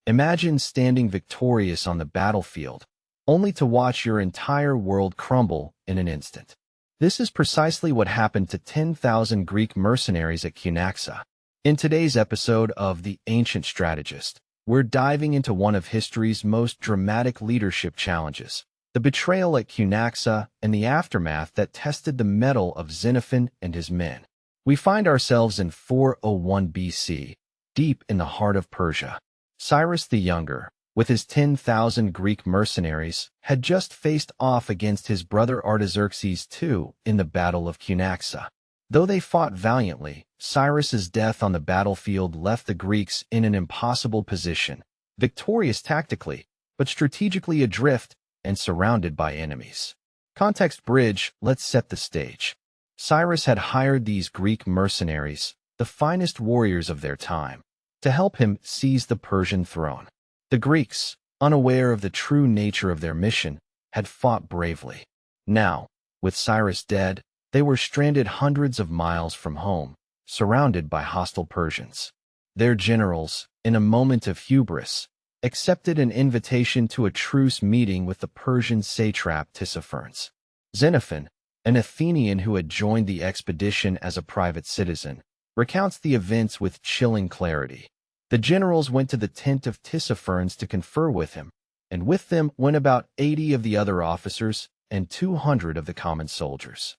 Imagine standing victorious on the battlefield, only to watch your entire world crumble in an instant. This is precisely what happened to 10,000 Greek mercenaries at Cunaxa. In today's episode of The Ancient Strategist, we're diving into one of history's most dramatic leadership challenges, the betrayal at Cunaxa and the aftermath that tested the mettle of Xenophon and his men. We find ourselves in 401 BC, deep in the heart of Persia. Cyrus the Younger, with his 10,000 Greek mercenaries, had just faced off against his brother Artaxerxes II in the Battle of Cunaxa. Though they fought valiantly, Cyrus's death on the battlefield left the Greeks in an impossible position, victorious tactically, but strategically adrift and surrounded by enemies. Context bridge, let's set the stage. Cyrus had hired these Greek mercenaries, the finest warriors of their time, to help him seize the Persian throne. The Greeks, unaware of the true nature of their mission, had fought bravely. Now, with Cyrus dead, they were stranded hundreds of miles from home, surrounded by hostile Persians. Their generals, in a moment of hubris, accepted an invitation to a truce meeting with the Persian satrap Tissaphernes. Xenophon, an Athenian who had joined the expedition as a private citizen, recounts the events with chilling clarity. The generals went to the tent of Tissaphernes to confer with him, and with them went about 80 of the other officers and 200 of the common soldiers.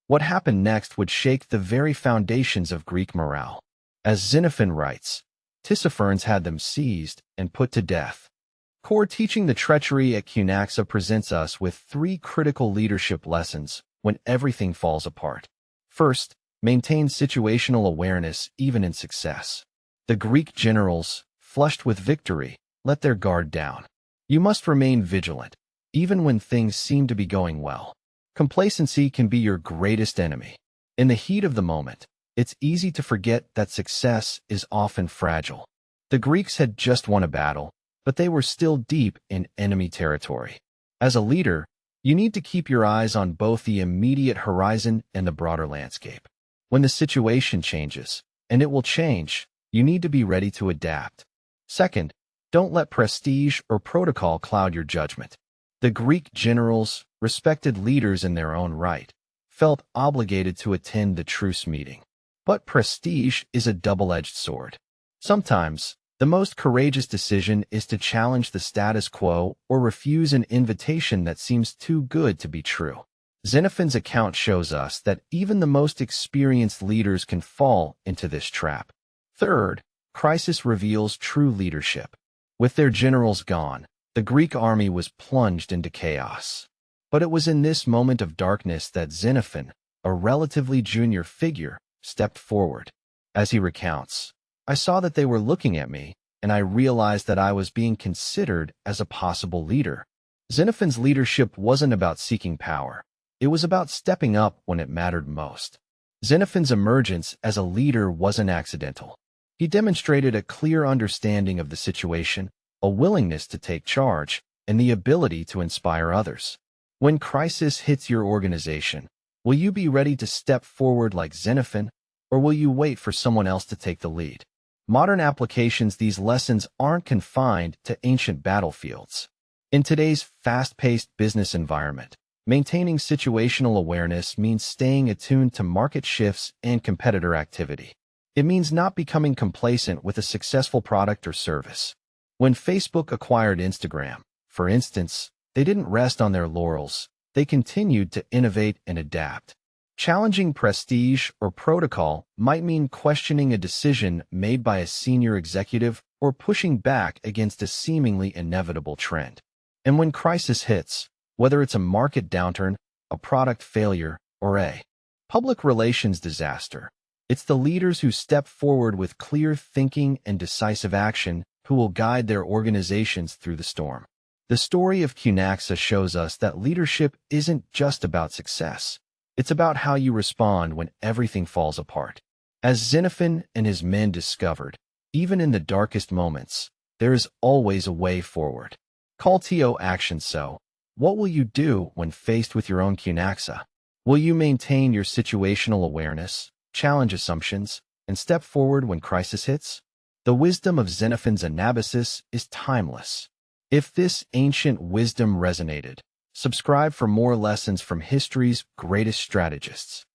What happened next would shake the very foundations of Greek morale. As Xenophon writes, Tissaphernes had them seized and put to death. Core teaching the treachery at Cunaxa presents us with 3 critical leadership lessons when everything falls apart. First, maintain situational awareness even in success. The Greek generals, flushed with victory, let their guard down. You must remain vigilant, even when things seem to be going well. Complacency can be your greatest enemy. In the heat of the moment, it's easy to forget that success is often fragile. The Greeks had just won a battle, but they were still deep in enemy territory. As a leader, you need to keep your eyes on both the immediate horizon and the broader landscape. When the situation changes, and it will change, you need to be ready to adapt. Second, don't let prestige or protocol cloud your judgment. The Greek generals, respected leaders in their own right, felt obligated to attend the truce meeting. But prestige is a double-edged sword. Sometimes, the most courageous decision is to challenge the status quo or refuse an invitation that seems too good to be true. Xenophon's account shows us that even the most experienced leaders can fall into this trap. Third, crisis reveals true leadership. With their generals gone, the Greek army was plunged into chaos. But it was in this moment of darkness that Xenophon, a relatively junior figure, stepped forward. As he recounts, I saw that they were looking at me, and I realized that I was being considered as a possible leader. Xenophon's leadership wasn't about seeking power. It was about stepping up when it mattered most. Xenophon's emergence as a leader wasn't accidental. He demonstrated a clear understanding of the situation, a willingness to take charge, and the ability to inspire others. When crisis hits your organization, will you be ready to step forward like Xenophon, or will you wait for someone else to take the lead? Modern applications, these lessons aren't confined to ancient battlefields. In today's fast-paced business environment, maintaining situational awareness means staying attuned to market shifts and competitor activity. It means not becoming complacent with a successful product or service. When Facebook acquired Instagram, for instance, they didn't rest on their laurels. They continued to innovate and adapt. Challenging prestige or protocol might mean questioning a decision made by a senior executive or pushing back against a seemingly inevitable trend. And when crisis hits, whether it's a market downturn, a product failure, or a public relations disaster, it's the leaders who step forward with clear thinking and decisive action who will guide their organizations through the storm. The story of Cunaxa shows us that leadership isn't just about success. It's about how you respond when everything falls apart. As Xenophon and his men discovered, even in the darkest moments, there is always a way forward. Call to action. So, what will you do when faced with your own Cunaxa? Will you maintain your situational awareness, challenge assumptions, and step forward when crisis hits? The wisdom of Xenophon's Anabasis is timeless. If this ancient wisdom resonated, subscribe for more lessons from history's greatest strategists.